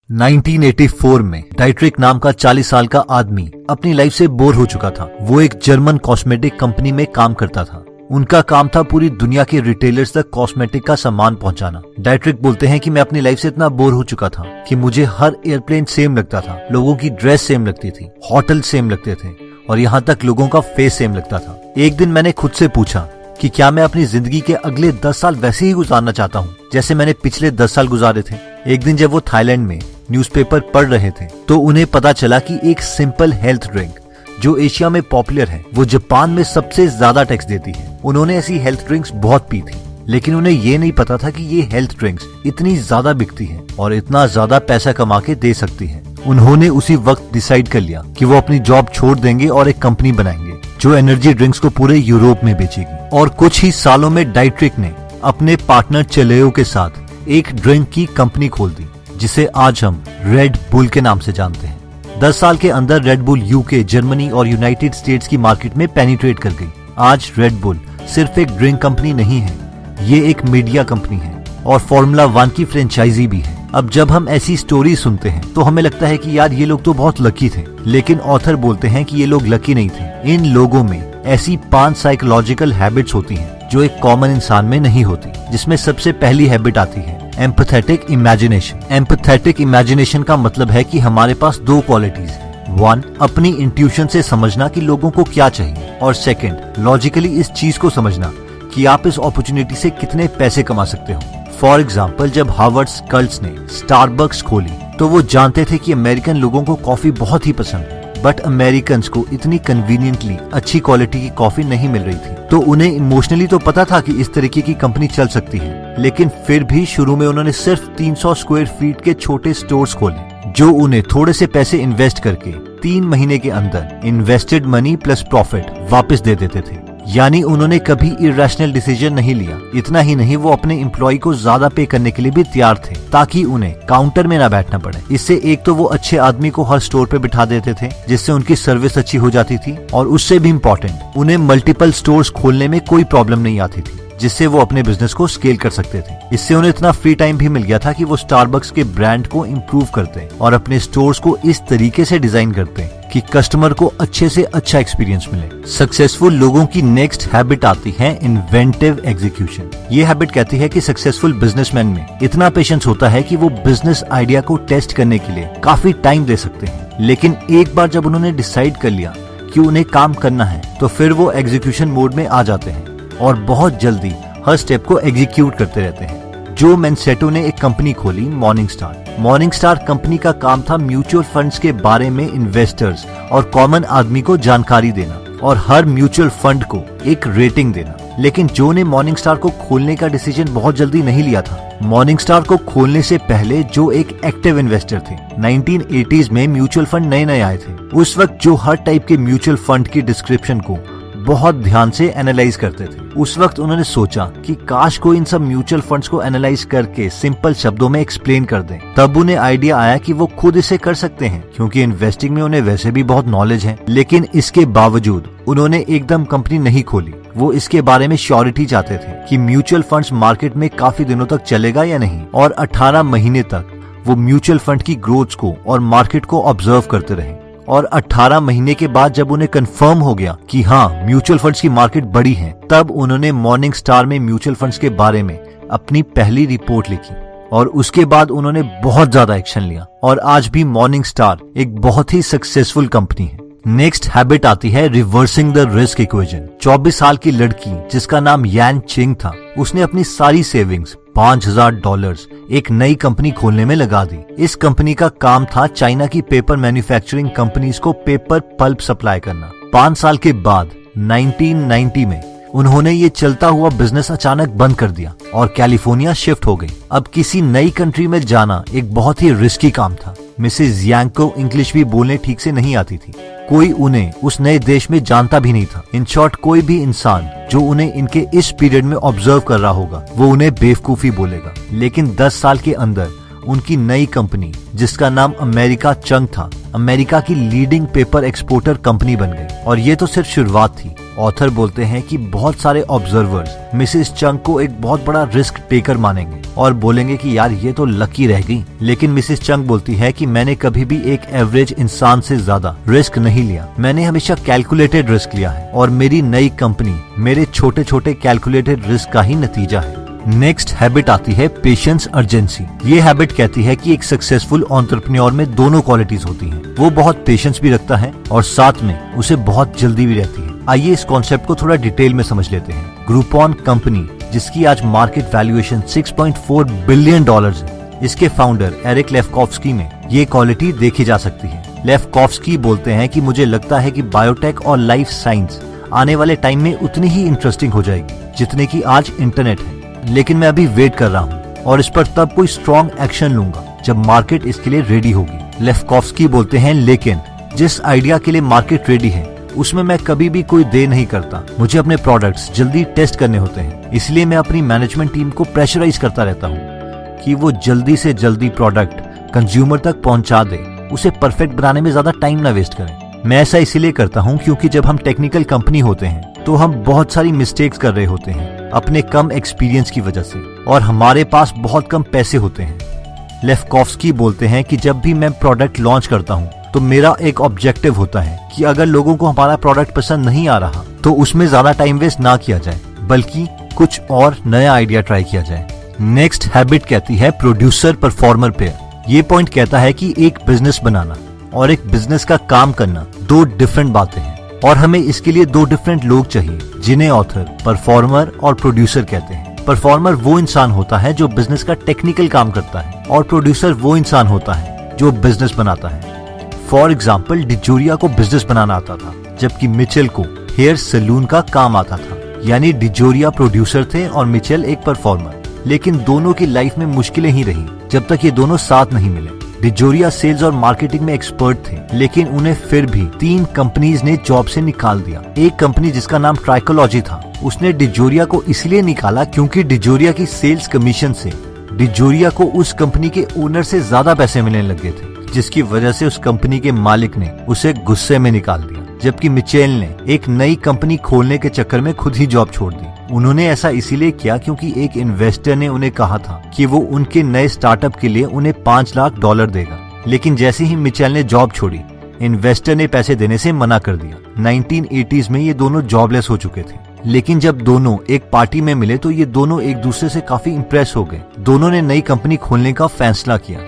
1984 में डाइट्रिक नाम का 40 साल का आदमी अपनी लाइफ से बोर हो चुका था। वो एक जर्मन कॉस्मेटिक कंपनी में काम करता था। उनका काम था पूरी दुनिया के रिटेलर्स तक कॉस्मेटिक का सामान पहुंचाना। डाइट्रिक बोलते हैं कि मैं अपनी लाइफ से इतना बोर हो चुका था कि मुझे हर एयरप्लेन सेम लगता था, लोगों की ड्रेस सेम लगती थी, होटल सेम लगते थे और यहाँ तक लोगों का फेस सेम लगता था। एक दिन मैंने खुद से पूछा कि क्या मैं अपनी जिंदगी के अगले 10 साल वैसे ही गुजारना चाहता हूँ जैसे मैंने पिछले 10 साल गुजारे थे। एक दिन जब वो थाईलैंड में न्यूज़पेपर पढ़ रहे थे तो उन्हें पता चला कि एक सिंपल हेल्थ ड्रिंक जो एशिया में पॉपुलर है वो जापान में सबसे ज्यादा टैक्स देती है। उन्होंने ऐसी हेल्थ ड्रिंक्स बहुत पी थी, लेकिन उन्हें ये नहीं पता था कि ये हेल्थ ड्रिंक्स इतनी ज्यादा बिकती है और इतना ज्यादा पैसा कमा के दे सकती है। उन्होंने उसी वक्त डिसाइड कर लिया कि वो अपनी जॉब छोड़ देंगे और एक कंपनी बनाएंगे जो एनर्जी ड्रिंक्स को पूरे यूरोप में बेचेगी। और कुछ ही सालों में डाइट्रिक ने अपने पार्टनर चेलेओ के साथ एक ड्रिंक की कंपनी खोल दी जिसे आज हम रेड बुल के नाम से जानते हैं। 10 साल के अंदर रेड बुल यूके, जर्मनी और यूनाइटेड स्टेट्स की मार्केट में पेनिट्रेट कर गई। आज रेड बुल सिर्फ एक ड्रिंक कंपनी नहीं है, ये एक मीडिया कंपनी है और फॉर्मूला 1 की फ्रेंचाइजी भी है। अब जब हम ऐसी स्टोरी सुनते हैं तो हमें लगता है कि यार ये लोग तो बहुत लकी थे, लेकिन ऑथर बोलते हैं कि ये लोग लकी नहीं थे। इन लोगों में ऐसी 5 साइकोलॉजिकल हैबिट्स होती हैं जो एक कॉमन इंसान में नहीं होती, जिसमें सबसे पहली हैबिट आती है एम्पैथेटिक इमेजिनेशन। एम्पैथेटिक इमेजिनेशन का मतलब है कि हमारे पास 2 क्वालिटीज हैं। 1, अपनी इंट्यूशन से समझना कि लोगों को क्या चाहिए, और 2, लॉजिकली इस चीज को समझना कि आप इस अपॉर्चुनिटी से कितने पैसे कमा सकते हो। फॉर एग्जाम्पल, जब हार्वर्ड स्कल्स ने स्टारबक्स खोली तो वो जानते थे कि अमेरिकन लोगों को कॉफी बहुत ही पसंद है, बट अमेरिकन को इतनी कन्वीनियंटली अच्छी क्वालिटी की कॉफी नहीं मिल रही थी। तो उन्हें इमोशनली तो पता था कि इस तरीके की कंपनी चल सकती है, लेकिन फिर भी शुरू में उन्होंने सिर्फ 300 स्क्वायर फीट के छोटे स्टोर्स खोले जो उन्हें थोड़े से पैसे इन्वेस्ट करके 3 महीने के अंदर इन्वेस्टेड मनी प्लस प्रॉफिट वापस दे देते थे। यानी उन्होंने कभी इरेशनल डिसीजन नहीं लिया। इतना ही नहीं, वो अपने एम्प्लॉय को ज्यादा पे करने के लिए भी तैयार थे ताकि उन्हें काउंटर में ना बैठना पड़े। इससे एक तो वो अच्छे आदमी को हर स्टोर पे बिठा देते थे जिससे उनकी सर्विस अच्छी हो जाती थी, और उससे भी इम्पोर्टेंट, उन्हें मल्टीपल स्टोर्स खोलने में कोई प्रॉब्लम नहीं आती थी जिससे वो अपने बिजनेस को स्केल कर सकते थे। इससे उन्हें इतना फ्री टाइम भी मिल गया था कि वो स्टारबक्स के ब्रांड को इम्प्रूव करते और अपने स्टोर्स को इस तरीके से डिजाइन करते कि कस्टमर को अच्छे से अच्छा एक्सपीरियंस मिले। सक्सेसफुल लोगों की नेक्स्ट हैबिट आती है इन्वेंटिव एग्जीक्यूशन। ये हैबिट कहती है कि सक्सेसफुल बिजनेसमैन में इतना पेशेंस होता है कि वो बिजनेस आइडिया को टेस्ट करने के लिए काफी टाइम दे सकते हैं, लेकिन एक बार जब उन्होंने डिसाइड कर लिया कि उन्हें काम करना है तो फिर वो एग्जीक्यूशन मोड में आ जाते हैं और बहुत जल्दी हर स्टेप को एग्जीक्यूट करते रहते हैं। जो मैनसेटो ने एक कंपनी खोली, मॉर्निंग स्टार कंपनी का काम था म्यूचुअल फंड्स के बारे में इन्वेस्टर्स और कॉमन आदमी को जानकारी देना और हर म्यूचुअल फंड को एक रेटिंग देना। लेकिन जो ने मॉर्निंग स्टार को खोलने का डिसीजन बहुत जल्दी नहीं लिया था। मॉर्निंग स्टार को खोलने से पहले जो एक एक्टिव इन्वेस्टर थे, 1980s में म्यूचुअल फंड नए आए थे। उस वक्त जो हर टाइप के म्यूचुअल फंड की डिस्क्रिप्शन को बहुत ध्यान से एनालाइज करते थे। उस वक्त उन्होंने सोचा कि काश को इन सब म्यूचुअल फंड्स को एनालाइज करके सिंपल शब्दों में एक्सप्लेन कर दें। तब उन्हें आइडिया आया कि वो खुद इसे कर सकते हैं क्योंकि इन्वेस्टिंग में उन्हें वैसे भी बहुत नॉलेज है। लेकिन इसके बावजूद उन्होंने एकदम कंपनी नहीं खोली। वो इसके बारे में श्योरिटी चाहते थे कि म्यूचुअल फंड्स मार्केट में काफी दिनों तक चलेगा या नहीं, और 18 महीने तक वो म्यूचुअल फंड की ग्रोथ को और मार्केट को ऑब्जर्व करते रहे। और 18 महीने के बाद जब उन्हें कंफर्म हो गया कि हाँ, म्यूचुअल फंड्स की मार्केट बड़ी है, तब उन्होंने मॉर्निंग स्टार में म्यूचुअल फंड्स के बारे में अपनी पहली रिपोर्ट लिखी और उसके बाद उन्होंने बहुत ज्यादा एक्शन लिया और आज भी मॉर्निंग स्टार एक बहुत ही सक्सेसफुल कंपनी है। नेक्स्ट हैबिट आती है रिवर्सिंग द रिस्क इक्वेशन। 24 साल की लड़की जिसका नाम यान चिंग था, उसने अपनी सारी सेविंग्स $5000 एक नई कंपनी खोलने में लगा दी। इस कंपनी का काम था चाइना की पेपर मैन्युफैक्चरिंग कंपनीज को पेपर पल्प सप्लाई करना। 5 साल के बाद 1990 में उन्होंने ये चलता हुआ बिजनेस अचानक बंद कर दिया और कैलिफोर्निया शिफ्ट हो गई। अब किसी नई कंट्री में जाना एक बहुत ही रिस्की काम था। मिसेज यांग को इंग्लिश भी बोलने ठीक से नहीं आती थी। कोई उन्हें उस नए देश में जानता भी नहीं था। इन शॉर्ट, कोई भी इंसान जो उन्हें इनके इस पीरियड में ऑब्जर्व कर रहा होगा वो उन्हें बेवकूफी बोलेगा। लेकिन 10 साल के अंदर उनकी नई कंपनी जिसका नाम अमेरिका चंग था, अमेरिका की लीडिंग पेपर एक्सपोर्टर कंपनी बन गई। और ये तो सिर्फ शुरुआत थी। ऑथर बोलते हैं कि बहुत सारे ऑब्जर्वर्स मिसेस चंग को एक बहुत बड़ा रिस्क टेकर मानेंगे और बोलेंगे कि यार ये तो लकी रह गई, लेकिन मिसेस चंग बोलती है कि मैंने कभी भी एक एवरेज इंसान से ज्यादा रिस्क नहीं लिया। मैंने हमेशा कैलकुलेटेड रिस्क लिया है और मेरी नई कंपनी मेरे छोटे छोटे कैलकुलेटेड रिस्क का ही नतीजा है। नेक्स्ट हैबिट आती है पेशेंस अर्जेंसी। ये हैबिट कहती है कि एक सक्सेसफुल एंटरप्रेन्योर में दोनों क्वालिटीज होती हैं। वो बहुत पेशेंस भी रखता है और साथ में उसे बहुत जल्दी भी रहती है। आइए इस कॉन्सेप्ट को थोड़ा डिटेल में समझ लेते हैं। ग्रुपॉन कंपनी, जिसकी आज मार्केट वैल्यूएशन $6.4 बिलियन है, इसके फाउंडर एरिक लेफ्कोफ्स्की में ये क्वालिटी देखी जा सकती है। लेफ्कोफ्स्की बोलते हैं कि मुझे लगता है कि बायोटेक और लाइफ साइंस आने वाले टाइम में उतनी ही इंटरेस्टिंग हो जाएगी जितने की आज इंटरनेट है, लेकिन मैं अभी वेट कर रहा हूँ और इस पर तब कोई स्ट्रॉन्ग एक्शन लूंगा जब मार्केट इसके लिए रेडी होगी। लेफ्कोफ्स्की बोलते हैं लेकिन जिस आइडिया के लिए मार्केट रेडी है उसमें मैं कभी भी कोई देर नहीं करता। मुझे अपने प्रोडक्ट्स जल्दी टेस्ट करने होते हैं, इसलिए मैं अपनी मैनेजमेंट टीम को प्रेशराइज करता रहता हूँ कि वो जल्दी से जल्दी प्रोडक्ट कंज्यूमर तक पहुंचा दे, उसे परफेक्ट बनाने में ज्यादा टाइम ना वेस्ट करें। मैं ऐसा इसीलिए करता हूँ क्योंकि जब हम टेक्निकल कंपनी होते हैं तो हम बहुत सारी मिस्टेक्स कर रहे होते हैं अपने कम एक्सपीरियंस की वजह से, और हमारे पास बहुत कम पैसे होते हैं। लेफ्कोफ्स्की बोलते हैं कि जब भी मैं प्रोडक्ट लॉन्च करता हूँ तो मेरा एक ऑब्जेक्टिव होता है कि अगर लोगों को हमारा प्रोडक्ट पसंद नहीं आ रहा तो उसमें ज्यादा टाइम वेस्ट ना किया जाए, बल्कि कुछ और नया आइडिया ट्राई किया जाए। नेक्स्ट हैबिट कहती है प्रोड्यूसर परफॉर्मर पेयर। ये पॉइंट कहता है कि एक बिजनेस बनाना और एक बिजनेस का काम करना दो डिफरेंट बातें हैं और हमें इसके लिए दो डिफरेंट लोग चाहिए जिन्हें ऑथर परफॉर्मर और प्रोड्यूसर कहते हैं। परफॉर्मर वो इंसान होता है जो बिजनेस का टेक्निकल काम करता है और प्रोड्यूसर वो इंसान होता है जो बिजनेस बनाता है। फॉर एग्जाम्पल, डिजोरिया को बिजनेस बनाना आता था जबकि मिचेल को हेयर सैलून का काम आता था। यानी डिजोरिया प्रोड्यूसर थे और मिचेल एक परफॉर्मर, लेकिन दोनों की लाइफ में मुश्किलें ही रही जब तक ये दोनों साथ नहीं मिले। डिजोरिया सेल्स और मार्केटिंग में एक्सपर्ट थे, लेकिन उन्हें फिर भी 3 कंपनीज ने जॉब से निकाल दिया। एक कंपनी जिसका नाम ट्राइकोलॉजी था, उसने डिजोरिया को इसलिए निकाला क्योंकि डिजोरिया की सेल्स कमीशन से डिजोरिया को उस कंपनी के ओनर से ज्यादा पैसे मिलने लगे थे, जिसकी वजह से उस कंपनी के मालिक ने उसे गुस्से में निकाल दिया। जबकि मिचेल ने एक नई कंपनी खोलने के चक्कर में खुद ही जॉब छोड़ दी। उन्होंने ऐसा इसीलिए किया क्योंकि एक इन्वेस्टर ने उन्हें कहा था कि वो उनके नए स्टार्टअप के लिए उन्हें $5 लाख देगा, लेकिन जैसे ही मिचेल ने जॉब छोड़ी, इन्वेस्टर ने पैसे देने से मना कर दिया। 1980s में ये दोनों जॉबलेस हो चुके थे, लेकिन जब दोनों एक पार्टी में मिले तो ये दोनों एक दूसरे से काफी इम्प्रेस हो गए। दोनों ने नई कंपनी खोलने का फैसला किया।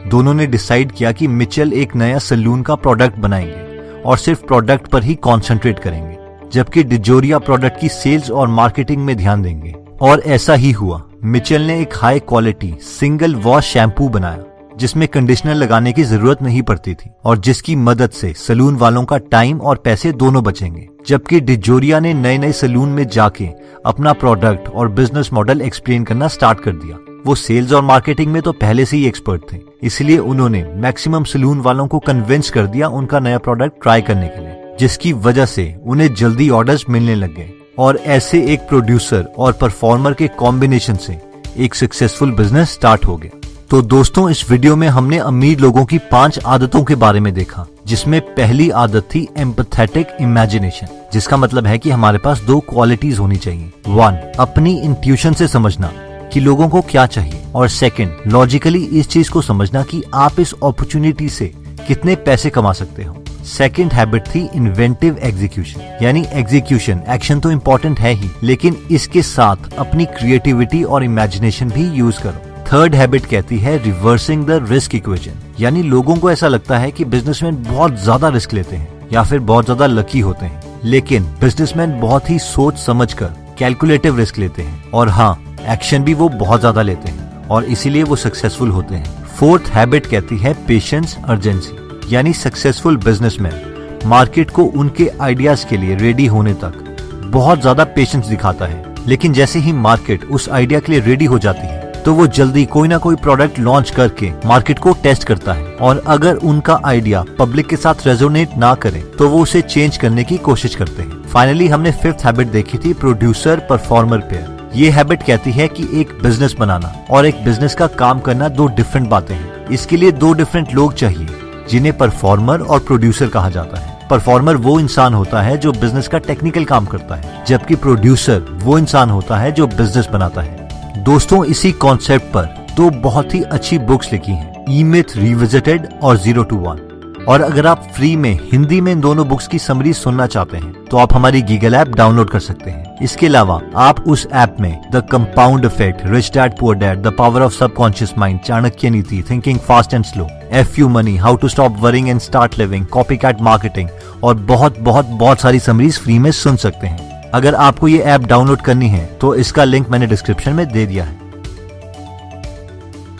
दोनों ने डिसाइड किया कि मिचेल एक नया सैलून का प्रोडक्ट बनाएंगे और सिर्फ प्रोडक्ट पर ही कॉन्सेंट्रेट करेंगे, जबकि डिजोरिया प्रोडक्ट की सेल्स और मार्केटिंग में ध्यान देंगे। और ऐसा ही हुआ। मिचेल ने एक high quality single wash shampoo बनाया जिसमें कंडीशनर लगाने की जरूरत नहीं पड़ती थी और जिसकी मदद से सैलून वालों का टाइम और पैसे दोनों बचेंगे। जबकि डिजोरिया ने नए नए सैलून में जाके अपना प्रोडक्ट और बिजनेस मॉडल एक्सप्लेन करना स्टार्ट कर दिया। वो सेल्स और मार्केटिंग में तो पहले से ही एक्सपर्ट थे, इसलिए उन्होंने मैक्सिमम सैलून वालों को कन्विंस कर दिया उनका नया प्रोडक्ट ट्राई करने के लिए, जिसकी वजह से उन्हें जल्दी ऑर्डर्स मिलने लग गए। और ऐसे एक प्रोड्यूसर और परफॉर्मर के कॉम्बिनेशन से एक सक्सेसफुल बिजनेस स्टार्ट हो गया। तो दोस्तों, इस वीडियो में हमने अमीर लोगों की 5 आदतों के बारे में देखा, जिसमें पहली आदत थी एम्पैथेटिक इमेजिनेशन, जिसका मतलब है कि हमारे पास 2 क्वालिटीज होनी चाहिए। 1, अपनी इंट्यूशन से समझना कि लोगों को क्या चाहिए, और 2, लॉजिकली इस चीज को समझना कि आप इस अपॉर्चुनिटी से कितने पैसे कमा सकते हो। सेकंड हैबिट थी इन्वेंटिव एग्जीक्यूशन, यानी एग्जीक्यूशन, एक्शन तो इम्पोर्टेंट है ही, लेकिन इसके साथ अपनी क्रिएटिविटी और इमेजिनेशन भी यूज करो। थर्ड हैबिट कहती है रिवर्सिंग द रिस्क इक्वेशन, यानी लोगों को ऐसा लगता है कि बिजनेसमैन बहुत ज्यादा रिस्क लेते हैं या फिर बहुत ज्यादा लकी होते हैं, लेकिन बिजनेसमैन बहुत ही सोच समझकर कैलकुलेटिव रिस्क लेते हैं, और हाँ, एक्शन भी वो बहुत ज्यादा लेते हैं और इसीलिए वो सक्सेसफुल होते हैं। फोर्थ हैबिट कहती है पेशेंस अर्जेंसी, यानी सक्सेसफुल बिजनेसमैन मार्केट को उनके आइडियाज के लिए रेडी होने तक बहुत ज्यादा पेशेंस दिखाता है, लेकिन जैसे ही मार्केट उस आइडिया के लिए रेडी हो जाती है तो वो जल्दी कोई ना कोई प्रोडक्ट लॉन्च करके मार्केट को टेस्ट करता है, और अगर उनका आइडिया पब्लिक के साथ रेजोनेट ना करे तो वो उसे चेंज करने की कोशिश करते हैं। फाइनली हमने 5th हैबिट देखी थी प्रोड्यूसर परफॉर्मर पेयर। ये हैबिट कहती है कि एक बिजनेस बनाना और एक बिजनेस का काम करना 2 डिफरेंट बातें हैं। इसके लिए 2 डिफरेंट लोग चाहिए जिन्हें परफॉर्मर और प्रोड्यूसर कहा जाता है। परफॉर्मर वो इंसान होता है जो बिजनेस का टेक्निकल काम करता है, जबकि प्रोड्यूसर वो इंसान होता है जो बिजनेस बनाता है। दोस्तों, इसी कॉन्सेप्ट पर दो बहुत ही अच्छी बुक्स लिखी हैं, ई मिथ रिविजिटेड और 0 to 1। और अगर आप फ्री में हिंदी में इन दोनों बुक्स की समरी सुनना चाहते हैं तो आप हमारी गीगल ऐप डाउनलोड कर सकते हैं। इसके अलावा आप उस ऐप में the compound effect, rich dad poor dad, the power of subconscious mind, Chanakya Niti, thinking fast and slow, FU money, how to stop worrying and start living, copycat marketing और बहुत सारी समरीज फ्री में सुन सकते हैं। अगर आपको ये ऐप डाउनलोड करनी है तो इसका लिंक मैंने डिस्क्रिप्शन में दे दिया है।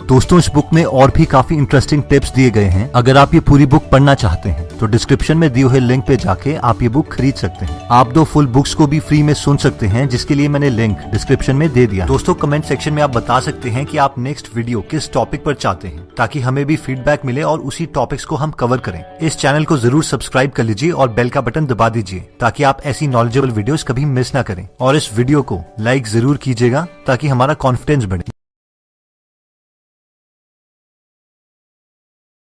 दोस्तों, इस बुक में और भी काफी इंटरेस्टिंग टिप्स दिए गए हैं। अगर आप ये पूरी बुक पढ़ना चाहते हैं तो डिस्क्रिप्शन में दिए हुए लिंक पे जाके आप ये बुक खरीद सकते हैं। आप 2 फुल बुक्स को भी फ्री में सुन सकते हैं, जिसके लिए मैंने लिंक डिस्क्रिप्शन में दे दिया। दोस्तों, कमेंट सेक्शन में आप बता सकते हैं कि आप नेक्स्ट वीडियो किस टॉपिक पर चाहते हैं, ताकि हमें भी फीडबैक मिले और उसी टॉपिक्स को हम कवर करें। इस चैनल को जरूर सब्सक्राइब कर लीजिए और बेल का बटन दबा दीजिए, ताकि आप ऐसी नॉलेजेबल वीडियोस कभी मिस ना करें। और इस वीडियो को लाइक जरूर कीजिएगा ताकि हमारा कॉन्फिडेंस बढ़े।